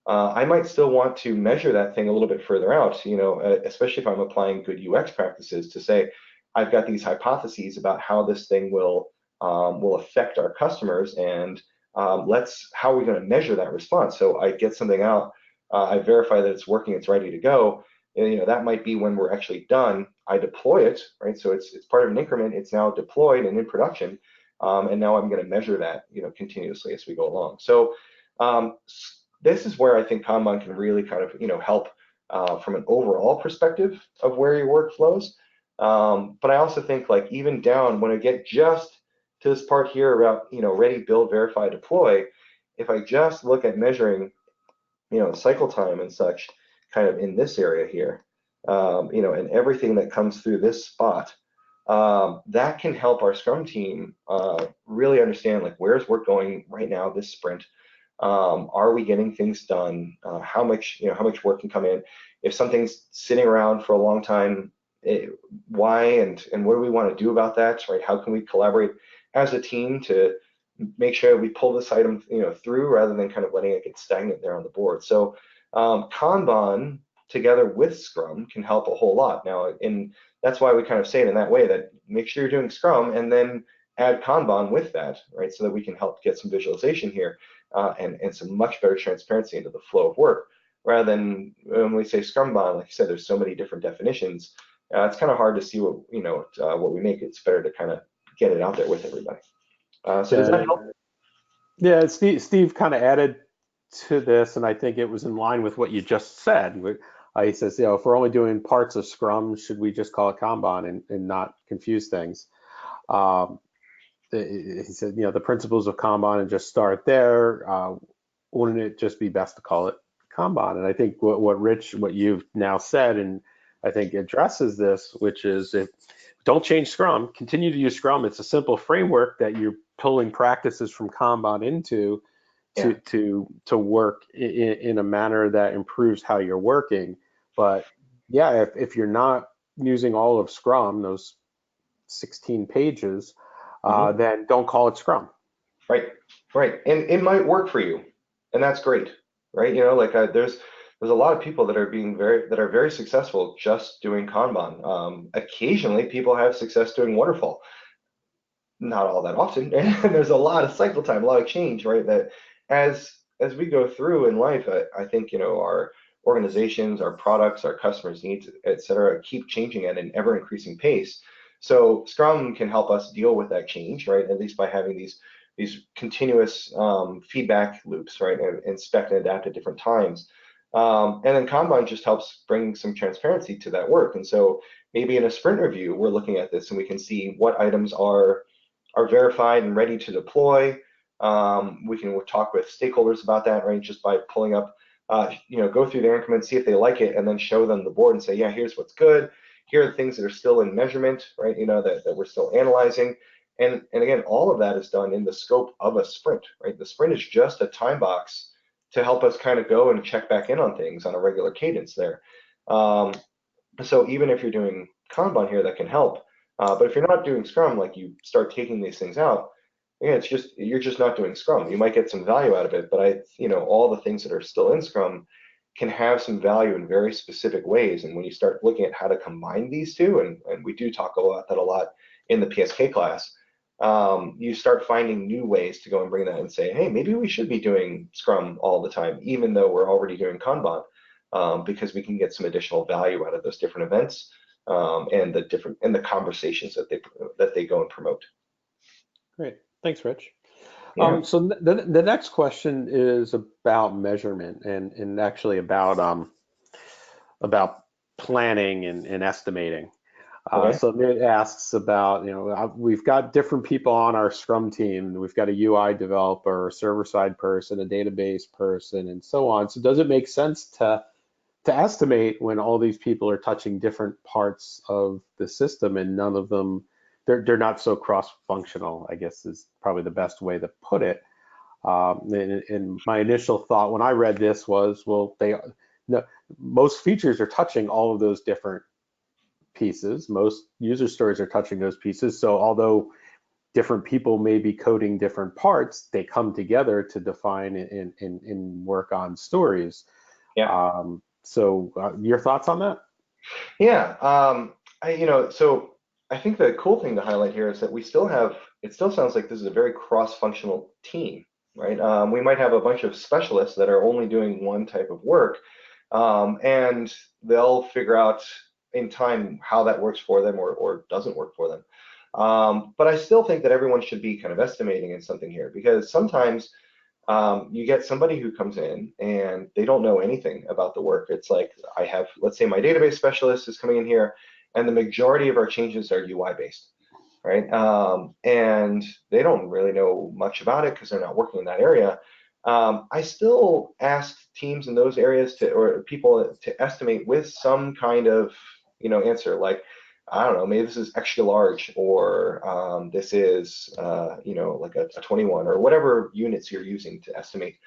I might still want to measure that thing a little bit further out, especially if I'm applying good UX practices to say, I've got these hypotheses about how this thing will affect our customers, and how are we going to measure that response? So I get something out, I verify that it's working, it's ready to go. And, that might be when we're actually done. I deploy it, right? So it's part of an increment. It's now deployed and in production, and now I'm going to measure that, continuously as we go along. So this is where I think Kanban can really kind of, help from an overall perspective of where your work flows. But I also think, like, even down when I get just to this part here about, ready, build, verify, deploy, if I just look at measuring, cycle time and such, kind of in this area here, and everything that comes through this spot, that can help our Scrum team really understand, like, where's work going right now this sprint. Are we getting things done? How much work can come in? If something's sitting around for a long time, why and what do we want to do about that, right? How can we collaborate as a team to make sure we pull this item, through, rather than kind of letting it get stagnant there on the board? So Kanban together with Scrum can help a whole lot. Now, and that's why we kind of say it in that way, that make sure you're doing Scrum and then add Kanban with that, right? So that we can help get some visualization here and some much better transparency into the flow of work, rather than when we say Scrumban, like you said, there's so many different definitions. It's kind of hard to see what we make. It's better to kind of get it out there with everybody. So does that help? Yeah, Steve kind of added to this, and I think it was in line with what you just said. He says, if we're only doing parts of Scrum, should we just call it Kanban and not confuse things? He said, the principles of Kanban, and just start there. Wouldn't it just be best to call it Kanban? And I think what you've now said, and I think addresses this, which is, don't change Scrum, continue to use Scrum. It's a simple framework that you're pulling practices from Kanban into to work in a manner that improves how you're working. But yeah, if you're not using all of Scrum, those 16 pages, then don't call it Scrum. Right. And it might work for you, and that's great, right? There's a lot of people that are very successful just doing Kanban. Occasionally, people have success doing waterfall. Not all that often, and there's a lot of cycle time, a lot of change, right? That as we go through in life, I think our organizations, our products, our customers' needs, et cetera, keep changing at an ever increasing pace. So Scrum can help us deal with that change, right? At least by having these continuous feedback loops, right? And inspect and adapt at different times. And then Kanban just helps bring some transparency to that work. And so maybe in a sprint review, we're looking at this and we can see what items are verified and ready to deploy. We can talk with stakeholders about that, right? Just by pulling up, go through their increments, see if they like it, and then show them the board and say, yeah, here's what's good. Here are the things that are still in measurement, right? That we're still analyzing. And again, all of that is done in the scope of a sprint, right? The sprint is just a time box to help us kind of go and check back in on things on a regular cadence there. So even if you're doing Kanban here, that can help. But if you're not doing Scrum, like, you start taking these things out, again, you're just not doing Scrum. You might get some value out of it, but all the things that are still in Scrum can have some value in very specific ways. And when you start looking at how to combine these two, and we do talk about that a lot in the PSK class, you start finding new ways to go and bring that and say, hey, maybe we should be doing Scrum all the time, even though we're already doing Kanban, because we can get some additional value out of those different events. And the conversations that they go and promote. Great, thanks, Rich. Yeah. So the next question is about measurement and actually about planning and estimating. Okay. So it asks about, we've got different people on our Scrum team. We've got a UI developer, a server-side person, a database person, and so on. So does it make sense to estimate when all these people are touching different parts of the system and none of them, they're not so cross-functional, I guess is probably the best way to put it. And my initial thought when I read this was, well, no, most features are touching all of those different pieces. Most user stories are touching those pieces. So although different people may be coding different parts, they come together to define and work on stories. Yeah. Your thoughts on that? Yeah. So I think the cool thing to highlight here is that it still sounds like this is a very cross-functional team, right? We might have a bunch of specialists that are only doing one type of work, and they'll figure out in time how that works for them or doesn't work for them. But I still think that everyone should be kind of estimating in something here, because sometimes you get somebody who comes in and they don't know anything about the work. It's like let's say my database specialist is coming in here, and the majority of our changes are UI based, right? And they don't really know much about it because they're not working in that area. I still ask teams in those areas or people to estimate with some kind of, answer, like, I don't know, maybe this is extra large, or this is, like a 21, or whatever units you're using to estimate.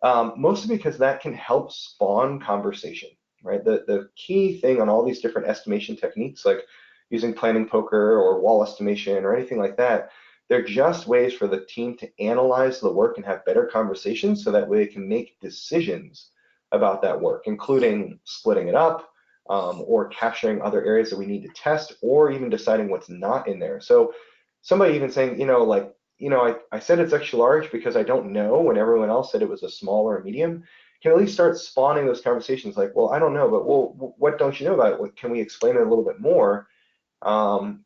Mostly because that can help spawn conversation, right? The key thing on all these different estimation techniques, like using planning poker or wall estimation or anything like that, they're just ways for the team to analyze the work and have better conversations, so that way they can make decisions about that work, including splitting it up, or capturing other areas that we need to test, or even deciding what's not in there. So somebody even saying, I said it's extra large because I don't know, when everyone else said it was a small or a medium, can at least start spawning those conversations like, well, I don't know, but well, what don't you know about it? Can we explain it a little bit more?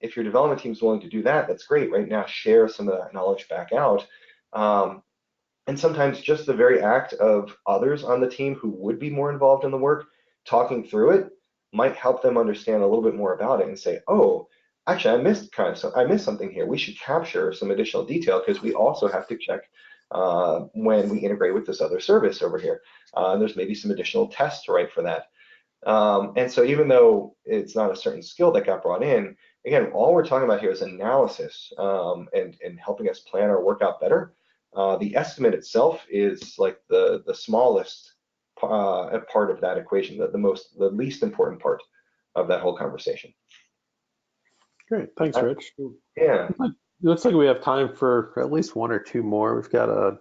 If your development team is willing to do that, that's great. Right now, share some of that knowledge back out. And sometimes just the very act of others on the team who would be more involved in the work talking through it might help them understand a little bit more about it and say, oh, actually, I missed something here. We should capture some additional detail, because we also have to check when we integrate with this other service over here. There's maybe some additional tests to write for that. And so even though it's not a certain skill that got brought in, again, all we're talking about here is analysis, and helping us plan our work out better. The estimate itself is like the smallest part of that equation, the least important part of that whole conversation. Great, thanks, Rich. Yeah. Looks like we have time for at least one or two more. We've got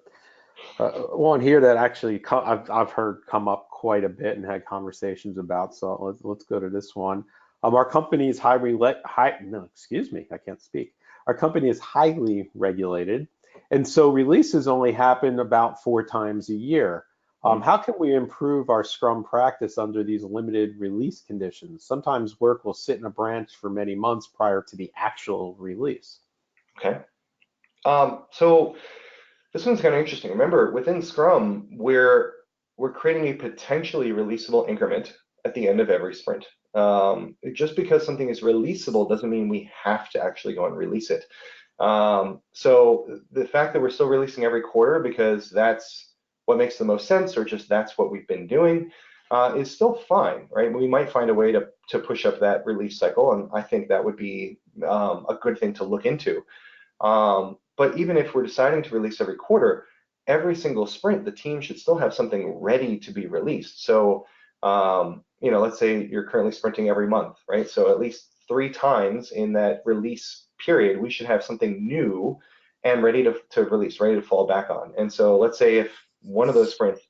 one here that actually I've heard come up quite a bit and had conversations about. So let's go to this one. Our company is I can't speak. Our company is highly regulated, and so releases only happen about 4 times a year. How can we improve our Scrum practice under these limited release conditions? Sometimes work will sit in a branch for many months prior to the actual release. Okay. So this one's kind of interesting. Remember, within Scrum, we're creating a potentially releasable increment at the end of every sprint. Just because something is releasable doesn't mean we have to actually go and release it. So the fact that we're still releasing every quarter because that's what makes the most sense, or just that's what we've been doing, is still fine, right? We might find a way to push up that release cycle, and I think that would be a good thing to look into. But even if we're deciding to release every quarter, every single sprint, the team should still have something ready to be released. So, let's say you're currently sprinting every month, right? So at least 3 times in that release period, we should have something new and ready to release, ready to fall back on. And so let's say if one of those sprints,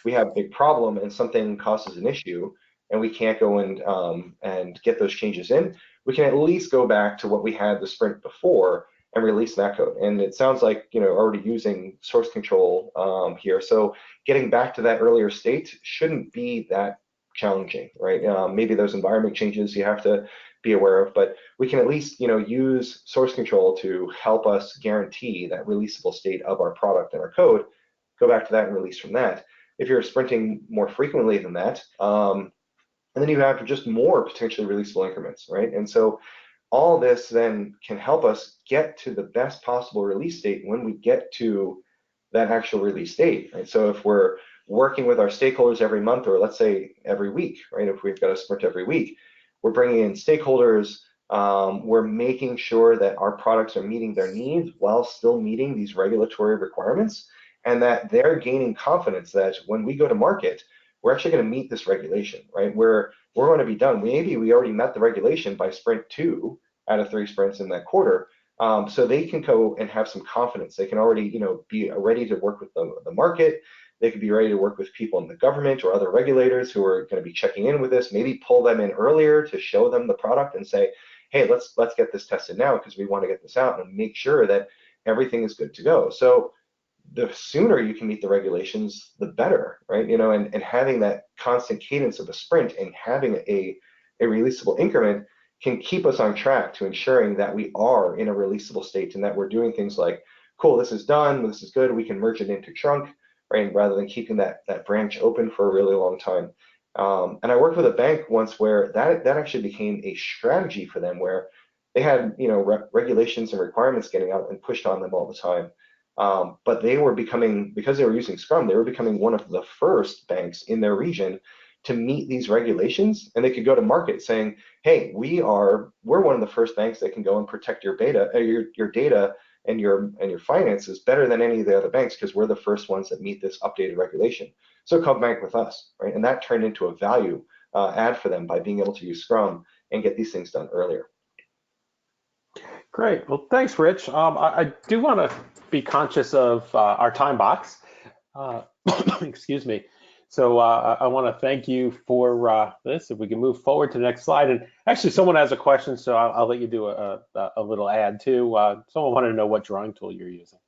we have a big problem and something causes an issue, and we can't go and get those changes in, we can at least go back to what we had the sprint before and release that code. And it sounds like already using source control here. So getting back to that earlier state shouldn't be that challenging, right? Maybe those environment changes you have to be aware of, but we can at least use source control to help us guarantee that releasable state of our product and our code. Go back to that and release from that. If you're sprinting more frequently than that, and then you have just more potentially releasable increments, right? And so all this then can help us get to the best possible release state when we get to that actual release date, right? So if we're working with our stakeholders every month, or let's say every week, right? If we've got a sprint every week, we're bringing in stakeholders, we're making sure that our products are meeting their needs while still meeting these regulatory requirements. and that they're gaining confidence that when we go to market, we're actually going to meet this regulation, right? We're going to be done. Maybe we already met the regulation by sprint 2 out of 3 sprints in that quarter. So they can go and have some confidence. They can already, be ready to work with the market. They could be ready to work with people in the government or other regulators who are going to be checking in with this. Maybe pull them in earlier to show them the product and say, hey, let's get this tested now because we want to get this out and make sure that everything is good to go. So the sooner you can meet the regulations, the better, right? And having that constant cadence of a sprint and having a releasable increment can keep us on track to ensuring that we are in a releasable state and that we're doing things like, cool, this is done, this is good, we can merge it into trunk, right? Rather than keeping that branch open for a really long time. And I worked with a bank once where that actually became a strategy for them, where they had regulations and requirements getting out and pushed on them all the time. But they were becoming, because they were using Scrum, they were becoming one of the first banks in their region to meet these regulations, and they could go to market saying, hey, we're one of the first banks that can go and protect your data, and your finances better than any of the other banks because we're the first ones that meet this updated regulation. So come bank with us, right? And that turned into a value add for them by being able to use Scrum and get these things done earlier. Great. Well, thanks, Rich. I do want to be conscious of our time box. Excuse me. So I want to thank you for this. If we can move forward to the next slide. And actually, someone has a question, so I'll let you do a little ad too. Someone wanted to know what drawing tool you're using.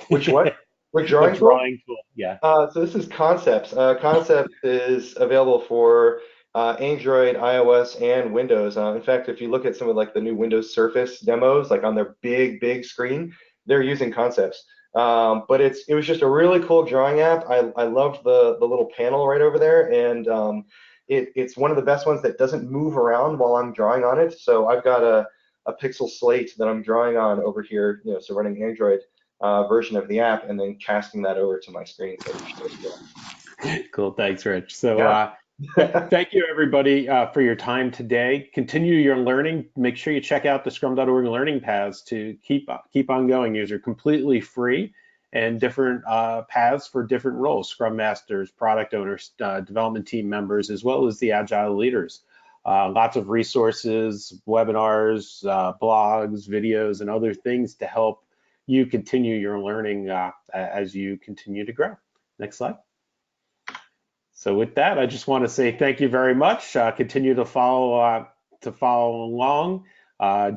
Which what? What drawing What tool? drawing tool? Yeah. So this is Concepts. Concepts is available for Android, iOS, and Windows. In fact, if you look at some of like the new Windows Surface demos, like on their big screen, they're using Concepts. But it was just a really cool drawing app. I loved the little panel right over there, and it's one of the best ones that doesn't move around while I'm drawing on it. So I've got a pixel slate that I'm drawing on over here, so running Android version of the app, and then casting that over to my screen. Cool. Thanks, Rich. So Yeah. thank you, everybody, for your time today. Continue your learning. Make sure you check out the Scrum.org learning paths to keep on going. These are completely free and different paths for different roles: Scrum Masters, product owners, development team members, as well as the Agile leaders. Lots of resources, webinars, blogs, videos, and other things to help you continue your learning as you continue to grow. Next slide. So with that, I just want to say thank you very much. Continue to follow along.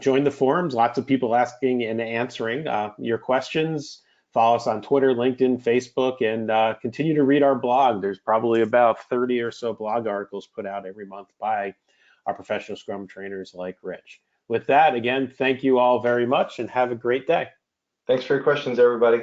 Join the forums. Lots of people asking and answering your questions. Follow us on Twitter, LinkedIn, Facebook, and continue to read our blog. There's probably about 30 or so blog articles put out every month by our professional Scrum trainers like Rich. With that, again, thank you all very much and have a great day. Thanks for your questions, everybody.